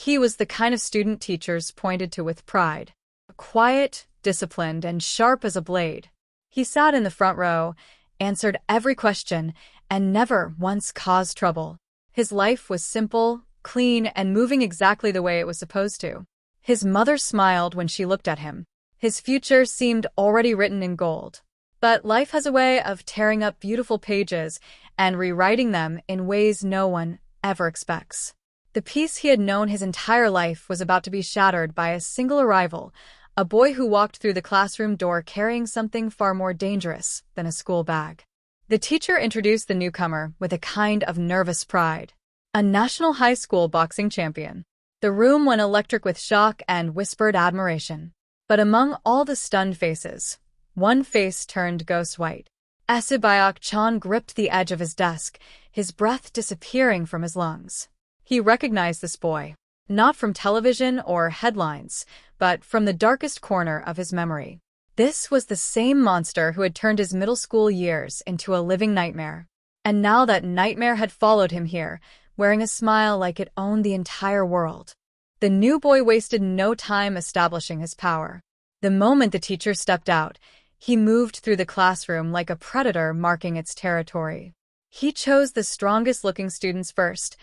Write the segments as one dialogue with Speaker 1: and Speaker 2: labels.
Speaker 1: He was the kind of student teachers pointed to with pride. Quiet, disciplined, and sharp as a blade. He sat in the front row, answered every question, and never once caused trouble. His life was simple, clean, and moving exactly the way it was supposed to. His mother smiled when she looked at him. His future seemed already written in gold. But life has a way of tearing up beautiful pages and rewriting them in ways no one ever expects. The peace he had known his entire life was about to be shattered by a single arrival, a boy who walked through the classroom door carrying something far more dangerous than a school bag. The teacher introduced the newcomer with a kind of nervous pride. A national high school boxing champion. The room went electric with shock and whispered admiration. But among all the stunned faces, one face turned ghost white. Esibayok-chan gripped the edge of his desk, his breath disappearing from his lungs. He recognized this boy, not from television or headlines, but from the darkest corner of his memory. This was the same monster who had turned his middle school years into a living nightmare. And now that nightmare had followed him here, wearing a smile like it owned the entire world. The new boy wasted no time establishing his power. The moment the teacher stepped out, he moved through the classroom like a predator marking its territory. He chose the strongest-looking students first,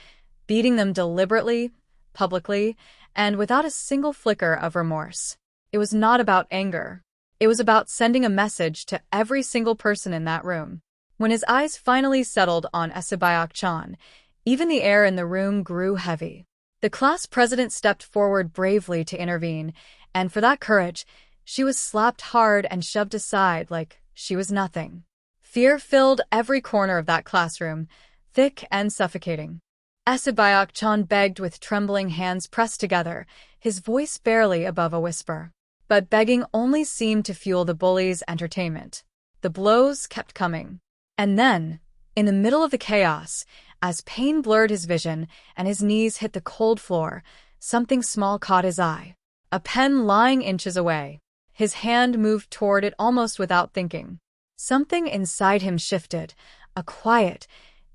Speaker 1: beating them deliberately, publicly, and without a single flicker of remorse. It was not about anger. It was about sending a message to every single person in that room. When his eyes finally settled on Esibayok-chan, even the air in the room grew heavy. The class president stepped forward bravely to intervene, and for that courage, she was slapped hard and shoved aside like she was nothing. Fear filled every corner of that classroom, thick and suffocating. Esibayok-chan begged with trembling hands pressed together, his voice barely above a whisper. But begging only seemed to fuel the bully's entertainment. The blows kept coming. And then, in the middle of the chaos, as pain blurred his vision and his knees hit the cold floor, something small caught his eye. A pen lying inches away. His hand moved toward it almost without thinking. Something inside him shifted. A quiet,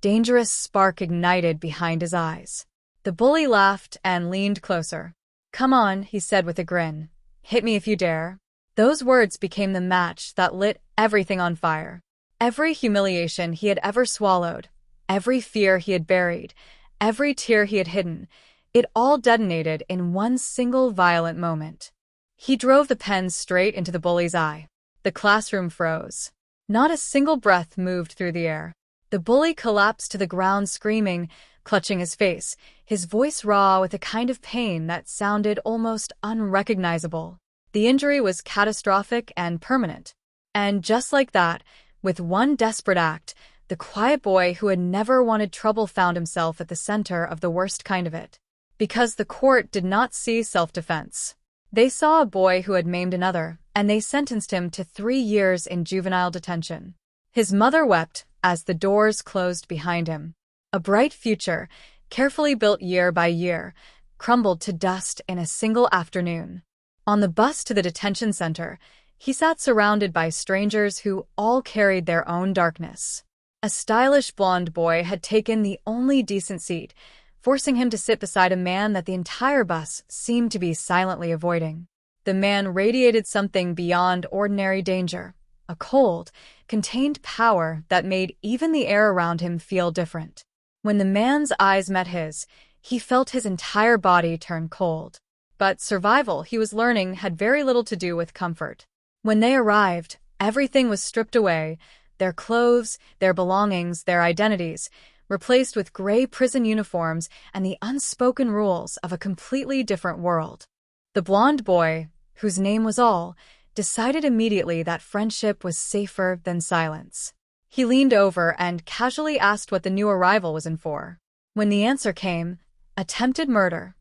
Speaker 1: dangerous spark ignited behind his eyes. The bully laughed and leaned closer. "Come on," he said with a grin. "Hit me if you dare." Those words became the match that lit everything on fire. Every humiliation he had ever swallowed, every fear he had buried, every tear he had hidden, it all detonated in one single violent moment. He drove the pen straight into the bully's eye. The classroom froze. Not a single breath moved through the air. The bully collapsed to the ground screaming, clutching his face, his voice raw with a kind of pain that sounded almost unrecognizable. The injury was catastrophic and permanent. And just like that, with one desperate act, the quiet boy who had never wanted trouble found himself at the center of the worst kind of it. Because the court did not see self-defense. They saw a boy who had maimed another, and they sentenced him to 3 years in juvenile detention. His mother wept as the doors closed behind him. A bright future, carefully built year by year, crumbled to dust in a single afternoon. On the bus to the detention center, he sat surrounded by strangers who all carried their own darkness. A stylish blonde boy had taken the only decent seat, forcing him to sit beside a man that the entire bus seemed to be silently avoiding. The man radiated something beyond ordinary danger, a cold, contained power that made even the air around him feel different. When the man's eyes met his, he felt his entire body turn cold. But survival, he was learning, had very little to do with comfort. When they arrived, everything was stripped away, their clothes, their belongings, their identities, replaced with gray prison uniforms and the unspoken rules of a completely different world. The blonde boy, whose name was All, decided immediately that friendship was safer than silence. He leaned over and casually asked what the new arrival was in for. When the answer came, attempted murder,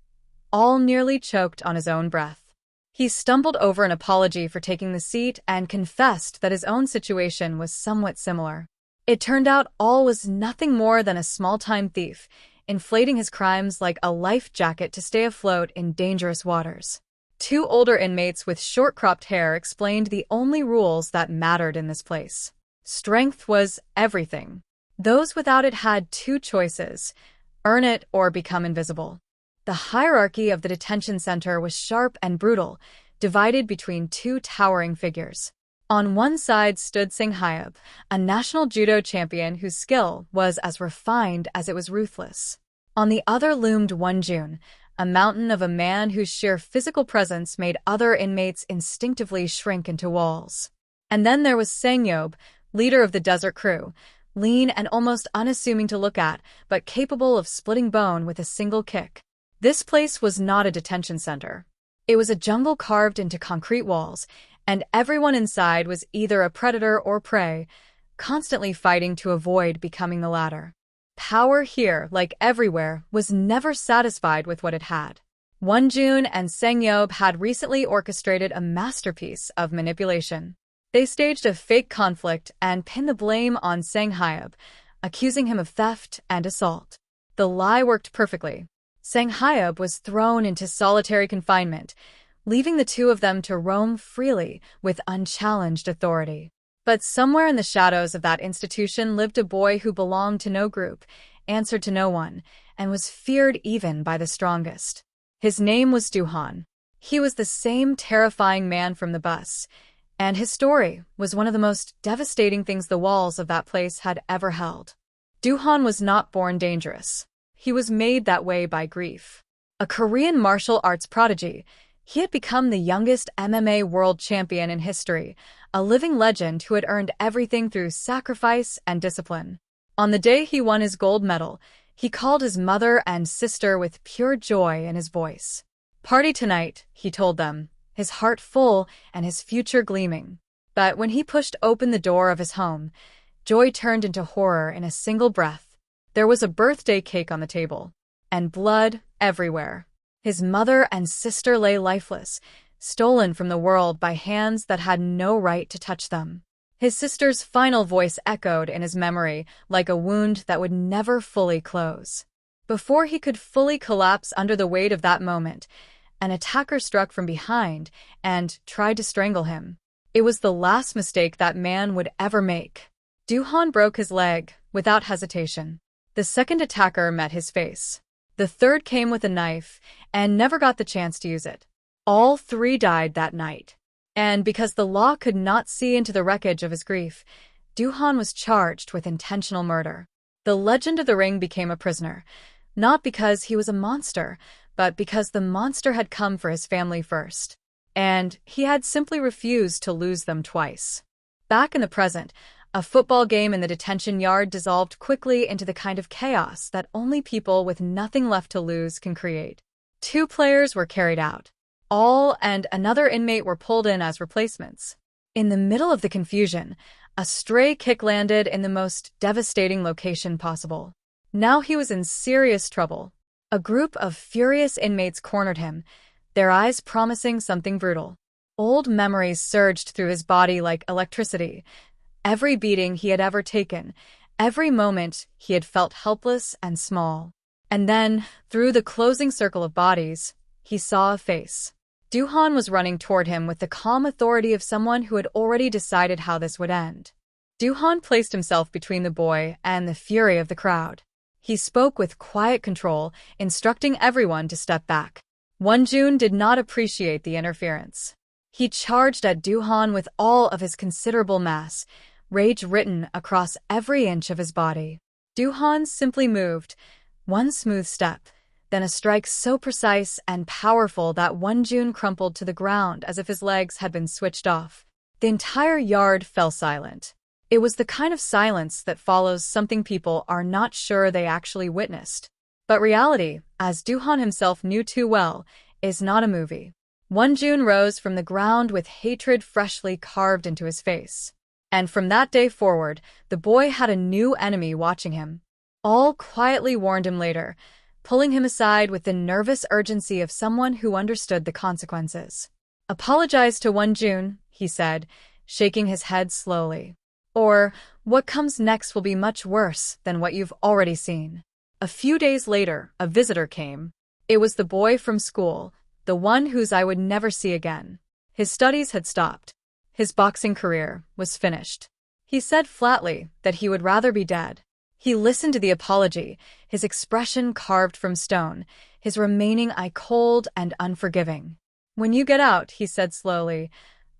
Speaker 1: All nearly choked on his own breath. He stumbled over an apology for taking the seat and confessed that his own situation was somewhat similar. It turned out All was nothing more than a small-time thief, inflating his crimes like a life jacket to stay afloat in dangerous waters. 2 older inmates with short-cropped hair explained the only rules that mattered in this place. Strength was everything. Those without it had 2 choices: earn it or become invisible. The hierarchy of the detention center was sharp and brutal, divided between two towering figures. On one side stood Sanghyab, a national judo champion whose skill was as refined as it was ruthless. On the other loomed Wonjun, a mountain of a man whose sheer physical presence made other inmates instinctively shrink into walls. And then there was Sangyob, leader of the desert crew, lean and almost unassuming to look at, but capable of splitting bone with a single kick. This place was not a detention center. It was a jungle carved into concrete walls, and everyone inside was either a predator or prey, constantly fighting to avoid becoming the latter. Power here, like everywhere, was never satisfied with what it had. Wonjun and Sangyob had recently orchestrated a masterpiece of manipulation. They staged a fake conflict and pinned the blame on Sanghyab, accusing him of theft and assault. The lie worked perfectly. Sanghyab was thrown into solitary confinement, leaving the two of them to roam freely with unchallenged authority. But somewhere in the shadows of that institution lived a boy who belonged to no group, answered to no one, and was feared even by the strongest. His name was Duhan. He was the same terrifying man from the bus, and his story was one of the most devastating things the walls of that place had ever held. Duhan was not born dangerous. He was made that way by grief. A Korean martial arts prodigy, he had become the youngest MMA world champion in history, a living legend who had earned everything through sacrifice and discipline. On the day he won his gold medal, he called his mother and sister with pure joy in his voice. "Party tonight," he told them, his heart full and his future gleaming. But when he pushed open the door of his home, joy turned into horror in a single breath. There was a birthday cake on the table, and blood everywhere. His mother and sister lay lifeless, stolen from the world by hands that had no right to touch them. His sister's final voice echoed in his memory like a wound that would never fully close. Before he could fully collapse under the weight of that moment, an attacker struck from behind and tried to strangle him. It was the last mistake that man would ever make. Duhan broke his leg without hesitation. The second attacker met his face. The third came with a knife and never got the chance to use it. All three died that night. And because the law could not see into the wreckage of his grief, Duhan was charged with intentional murder. The legend of the ring became a prisoner, not because he was a monster, but because the monster had come for his family first. And he had simply refused to lose them twice. Back in the present, a football game in the detention yard dissolved quickly into the kind of chaos that only people with nothing left to lose can create. 2 players were carried out. All and another inmate were pulled in as replacements. In the middle of the confusion, a stray kick landed in the most devastating location possible. Now he was in serious trouble. A group of furious inmates cornered him, their eyes promising something brutal. Old memories surged through his body like electricity. Every beating he had ever taken, every moment he had felt helpless and small. And then, through the closing circle of bodies, he saw a face. Duhan was running toward him with the calm authority of someone who had already decided how this would end. Duhan placed himself between the boy and the fury of the crowd. He spoke with quiet control, instructing everyone to step back. Wonjun did not appreciate the interference. He charged at Duhan with all of his considerable mass, rage written across every inch of his body. Duhan simply moved, one smooth step, then a strike so precise and powerful that Wonjun crumpled to the ground as if his legs had been switched off. The entire yard fell silent. It was the kind of silence that follows something people are not sure they actually witnessed. But reality, as Duhan himself knew too well, is not a movie. Wonjun rose from the ground with hatred freshly carved into his face. And from that day forward, the boy had a new enemy watching him. All quietly warned him later, pulling him aside with the nervous urgency of someone who understood the consequences. "Apologize to Wonjun," he said, shaking his head slowly. "Or, what comes next will be much worse than what you've already seen." A few days later, a visitor came. It was the boy from school, the one whose I would never see again. His studies had stopped. His boxing career was finished. He said flatly that he would rather be dead. He listened to the apology, his expression carved from stone, his remaining eye cold and unforgiving. "When you get out," he said slowly,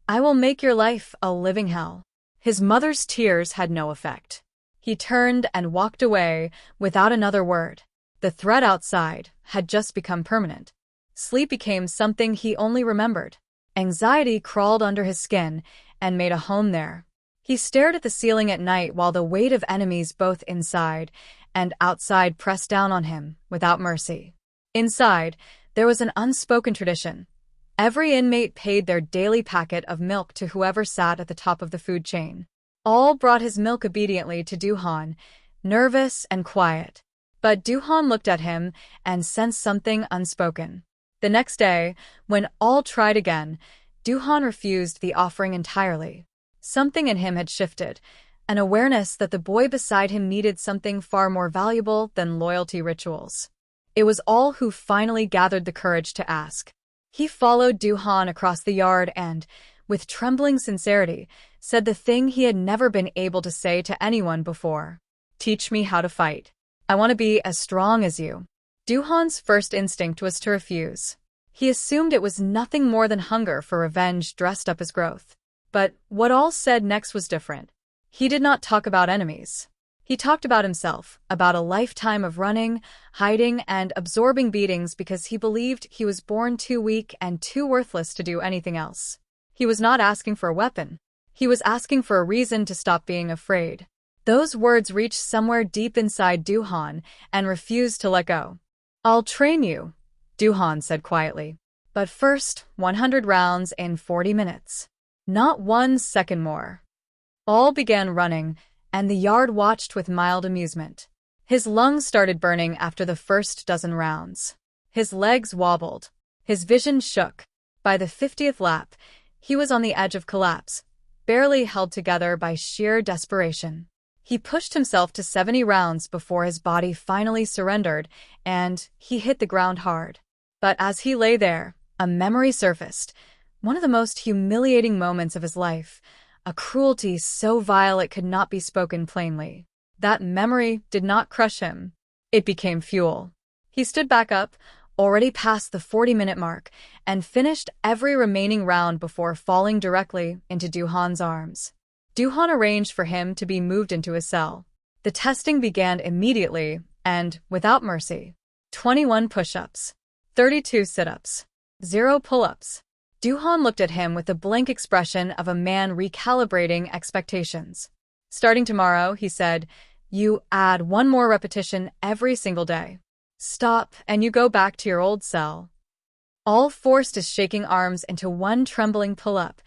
Speaker 1: "I will make your life a living hell." His mother's tears had no effect. He turned and walked away without another word. The threat outside had just become permanent. Sleep became something he only remembered. Anxiety crawled under his skin and made a home there. He stared at the ceiling at night while the weight of enemies both inside and outside pressed down on him without mercy. Inside, there was an unspoken tradition. Every inmate paid their daily packet of milk to whoever sat at the top of the food chain. All brought his milk obediently to Duhan, nervous and quiet. But Duhan looked at him and sensed something unspoken. The next day, when all tried again, Duhan refused the offering entirely. Something in him had shifted, an awareness that the boy beside him needed something far more valuable than loyalty rituals. It was all who finally gathered the courage to ask. He followed Duhan across the yard and, with trembling sincerity, said the thing he had never been able to say to anyone before. "Teach me how to fight. I want to be as strong as you." Duhan's first instinct was to refuse. He assumed it was nothing more than hunger for revenge dressed up as growth. But what all said next was different. He did not talk about enemies. He talked about himself, about a lifetime of running, hiding, and absorbing beatings because he believed he was born too weak and too worthless to do anything else. He was not asking for a weapon. He was asking for a reason to stop being afraid. Those words reached somewhere deep inside Duhan and refused to let go. "I'll train you," Duhan said quietly. "But first, 100 rounds in 40 minutes. Not 1 second more." All began running, and the yard watched with mild amusement. His lungs started burning after the first dozen rounds. His legs wobbled. His vision shook. By the 50th lap, he was on the edge of collapse, barely held together by sheer desperation. He pushed himself to 70 rounds before his body finally surrendered, and he hit the ground hard. But as he lay there, a memory surfaced, one of the most humiliating moments of his life, a cruelty so vile it could not be spoken plainly. That memory did not crush him. It became fuel. He stood back up, already past the 40-minute mark, and finished every remaining round before falling directly into Duhan's arms. Duhan arranged for him to be moved into his cell. The testing began immediately and without mercy. 21 push-ups, 32 sit-ups, 0 pull-ups. Duhan looked at him with the blank expression of a man recalibrating expectations. "Starting tomorrow," he said, "you add 1 more repetition every single day. Stop, and you go back to your old cell." All forced his shaking arms into one trembling pull-up,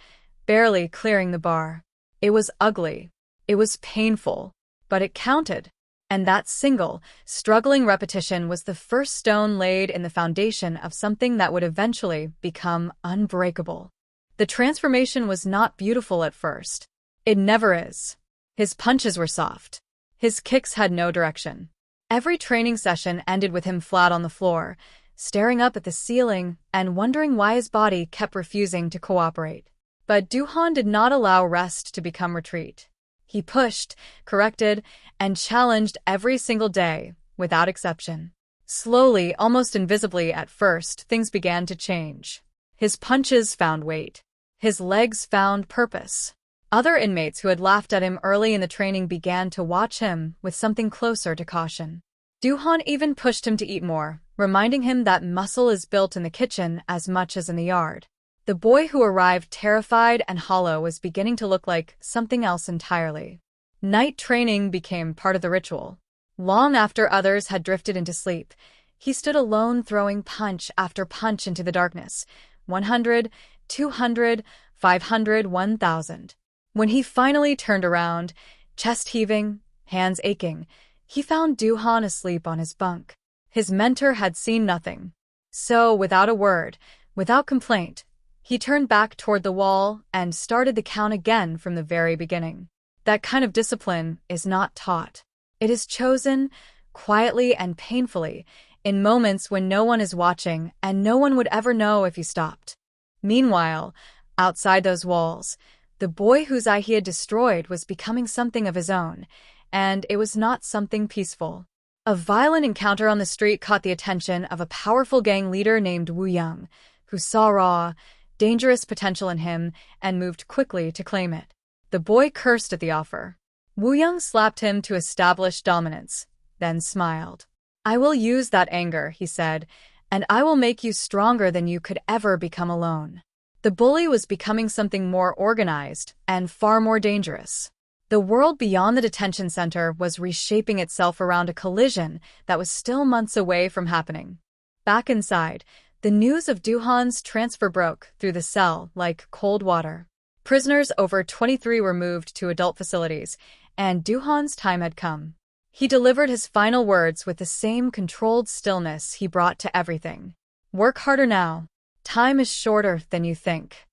Speaker 1: barely clearing the bar. It was ugly. It was painful. But it counted. And that single, struggling repetition was the first stone laid in the foundation of something that would eventually become unbreakable. The transformation was not beautiful at first. It never is. His punches were soft. His kicks had no direction. Every training session ended with him flat on the floor, staring up at the ceiling and wondering why his body kept refusing to cooperate. But Duhan did not allow rest to become retreat. He pushed, corrected, and challenged every single day, without exception. Slowly, almost invisibly at first, things began to change. His punches found weight. His legs found purpose. Other inmates who had laughed at him early in the training began to watch him with something closer to caution. Duhan even pushed him to eat more, reminding him that muscle is built in the kitchen as much as in the yard. The boy who arrived terrified and hollow was beginning to look like something else entirely. Night training became part of the ritual. Long after others had drifted into sleep, he stood alone throwing punch after punch into the darkness. 100, 200, 500, 1,000. When he finally turned around, chest heaving, hands aching, he found Duhan asleep on his bunk. His mentor had seen nothing. So, without a word, without complaint, he turned back toward the wall and started the count again from the very beginning. That kind of discipline is not taught. It is chosen, quietly and painfully, in moments when no one is watching and no one would ever know if you stopped. Meanwhile, outside those walls, the boy whose eye he had destroyed was becoming something of his own, and it was not something peaceful. A violent encounter on the street caught the attention of a powerful gang leader named Wu Yang, who saw raw, dangerous potential in him and moved quickly to claim it. The boy cursed at the offer. Wu Yang slapped him to establish dominance, then smiled. "I will use that anger," he said, "and I will make you stronger than you could ever become alone." The bully was becoming something more organized and far more dangerous. The world beyond the detention center was reshaping itself around a collision that was still months away from happening. Back inside, the news of Duhan's transfer broke through the cell like cold water. Prisoners over 23 were moved to adult facilities, and Duhan's time had come. He delivered his final words with the same controlled stillness he brought to everything. "Work harder now. Time is shorter than you think."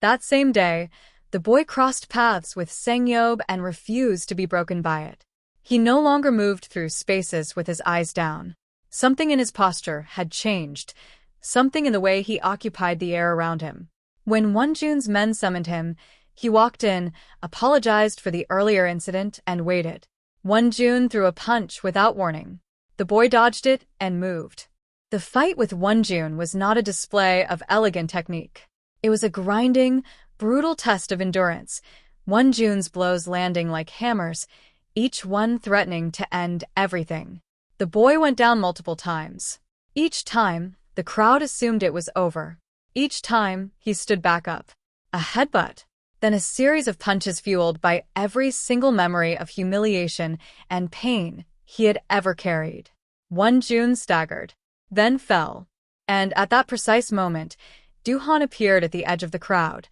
Speaker 1: That same day, the boy crossed paths with Sangyob and refused to be broken by it. He no longer moved through spaces with his eyes down. Something in his posture had changed, something in the way he occupied the air around him. When Wonjun's men summoned him, he walked in, apologized for the earlier incident, and waited. Wonjun threw a punch without warning. The boy dodged it and moved. The fight with Wonjun was not a display of elegant technique. It was a grinding, brutal test of endurance, Wonjun's blows landing like hammers, each one threatening to end everything. The boy went down multiple times. Each time, the crowd assumed it was over. Each time, he stood back up. A headbutt, then a series of punches fueled by every single memory of humiliation and pain he had ever carried. Wonjun staggered, then fell, and at that precise moment, Duhan appeared at the edge of the crowd,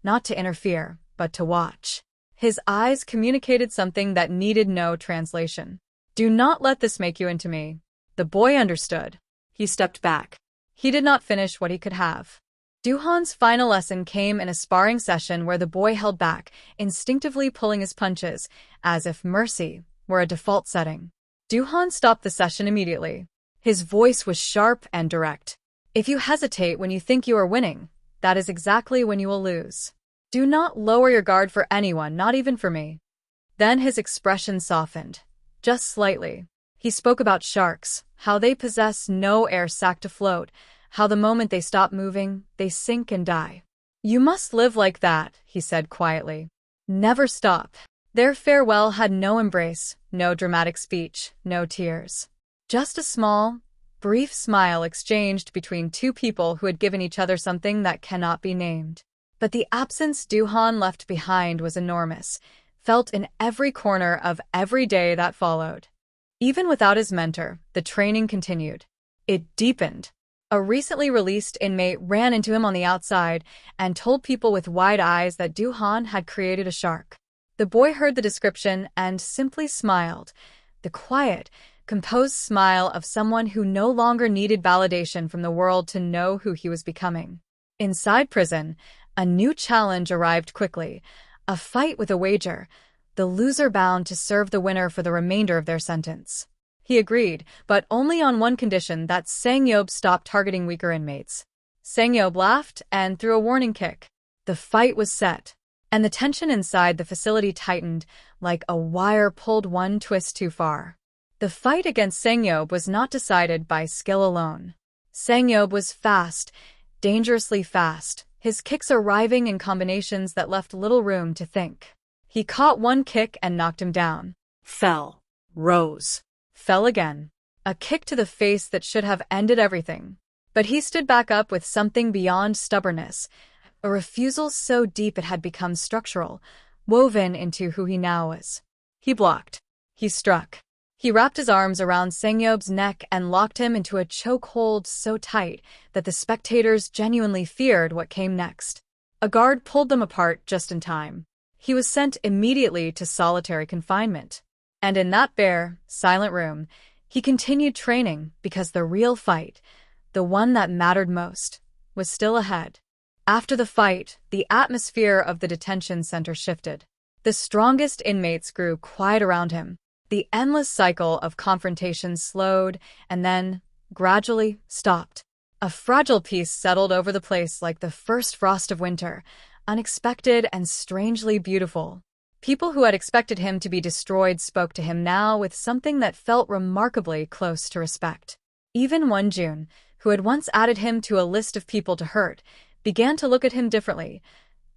Speaker 1: not to interfere, but to watch. His eyes communicated something that needed no translation. "Do not let this make you into me." The boy understood. He stepped back. He did not finish what he could have. Duhan's final lesson came in a sparring session where the boy held back, instinctively pulling his punches, as if mercy were a default setting. Duhan stopped the session immediately. His voice was sharp and direct. "If you hesitate when you think you are winning, that is exactly when you will lose. Do not lower your guard for anyone, not even for me." Then his expression softened, just slightly. He spoke about sharks, how they possess no air sac to float, how the moment they stop moving, they sink and die. "You must live like that," he said quietly. "Never stop." Their farewell had no embrace, no dramatic speech, no tears. Just a small, brief smile exchanged between two people who had given each other something that cannot be named. But the absence Duhan left behind was enormous, felt in every corner of every day that followed. Even without his mentor, the training continued. It deepened. A recently released inmate ran into him on the outside and told people with wide eyes that Duhan had created a shark. The boy heard the description and simply smiled, the quiet, composed smile of someone who no longer needed validation from the world to know who he was becoming. Inside prison, a new challenge arrived quickly, a fight with a wager, the loser bound to serve the winner for the remainder of their sentence. He agreed, but only on one condition, that Sangyob stop targeting weaker inmates. Sangyob laughed and threw a warning kick. The fight was set, and the tension inside the facility tightened like a wire pulled one twist too far. The fight against Sangyob was not decided by skill alone. Sangyob was fast, dangerously fast, his kicks arriving in combinations that left little room to think. He caught one kick and knocked him down. Fell. Rose. Fell again. A kick to the face that should have ended everything. But he stood back up with something beyond stubbornness, a refusal so deep it had become structural, woven into who he now was. He blocked. He struck. He wrapped his arms around Sangyob's neck and locked him into a chokehold so tight that the spectators genuinely feared what came next. A guard pulled them apart just in time. He was sent immediately to solitary confinement. And in that bare, silent room, he continued training because the real fight, the one that mattered most, was still ahead. After the fight, the atmosphere of the detention center shifted. The strongest inmates grew quiet around him. The endless cycle of confrontation slowed and then, gradually, stopped. A fragile peace settled over the place like the first frost of winter, unexpected and strangely beautiful. People who had expected him to be destroyed spoke to him now with something that felt remarkably close to respect. Even June, who had once added him to a list of people to hurt, began to look at him differently.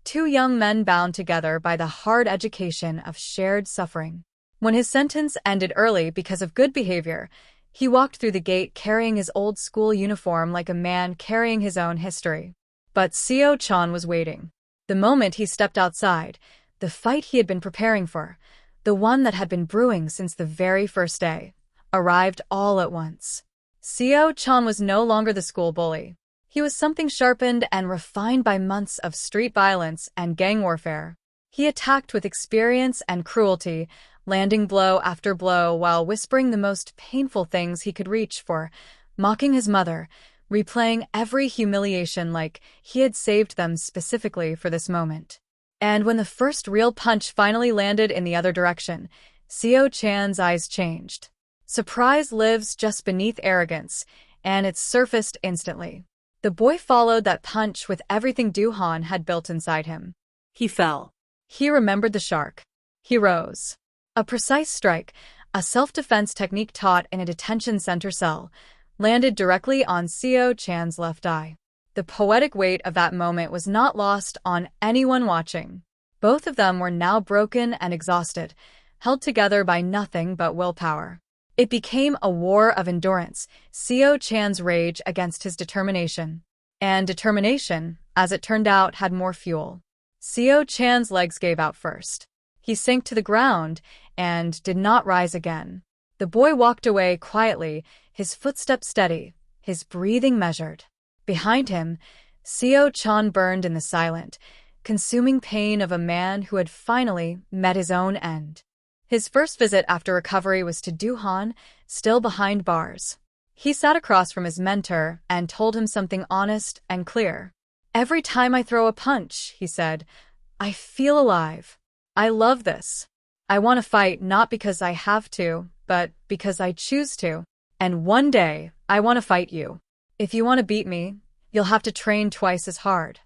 Speaker 1: Two young men bound together by the hard education of shared suffering. When his sentence ended early because of good behavior, he walked through the gate carrying his old school uniform like a man carrying his own history. But Seo-chan was waiting. The moment he stepped outside, the fight he had been preparing for, the one that had been brewing since the very first day, arrived all at once. Seo-chan was no longer the school bully. He was something sharpened and refined by months of street violence and gang warfare. He attacked with experience and cruelty, landing blow after blow while whispering the most painful things he could reach for, mocking his mother, replaying every humiliation like he had saved them specifically for this moment. And when the first real punch finally landed in the other direction, Seo-chan's eyes changed. Surprise lives just beneath arrogance, and it surfaced instantly. The boy followed that punch with everything Do-han had built inside him.
Speaker 2: He fell.
Speaker 1: He remembered the shark. He rose. A precise strike, a self-defense technique taught in a detention center cell, landed directly on Seo-chan's left eye. The poetic weight of that moment was not lost on anyone watching. Both of them were now broken and exhausted, held together by nothing but willpower. It became a war of endurance, Seo-chan's rage against his determination. And determination, as it turned out, had more fuel. Seo-chan's legs gave out first. He sank to the ground and did not rise again. The boy walked away quietly, his footsteps steady, his breathing measured. Behind him, Seo-chan burned in the silent, consuming pain of a man who had finally met his own end. His first visit after recovery was to Do-han, still behind bars. He sat across from his mentor and told him something honest and clear. "Every time I throw a punch," he said, "I feel alive. I love this. I want to fight not because I have to, but because I choose to. And one day, I want to fight you. If you want to beat me, you'll have to train twice as hard."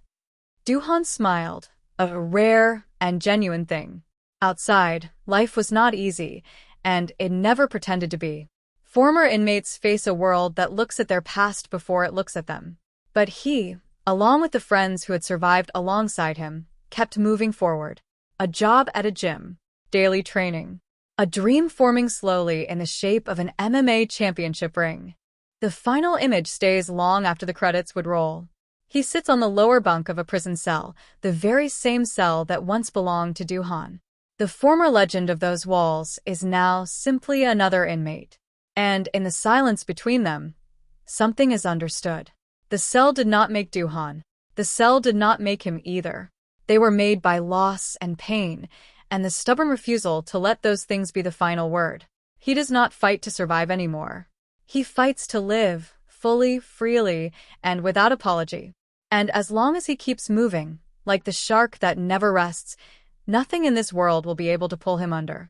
Speaker 1: Do-han smiled, a rare and genuine thing. Outside, life was not easy, and it never pretended to be. Former inmates face a world that looks at their past before it looks at them. But he, along with the friends who had survived alongside him, kept moving forward. A job at a gym, daily training, a dream forming slowly in the shape of an MMA championship ring. The final image stays long after the credits would roll. He sits on the lower bunk of a prison cell, the very same cell that once belonged to Do-han. The former legend of those walls is now simply another inmate. And in the silence between them, something is understood. The cell did not make Do-han. The cell did not make him either. They were made by loss and pain, and the stubborn refusal to let those things be the final word. He does not fight to survive anymore. He fights to live, fully, freely, and without apology. And as long as he keeps moving, like the shark that never rests, nothing in this world will be able to pull him under.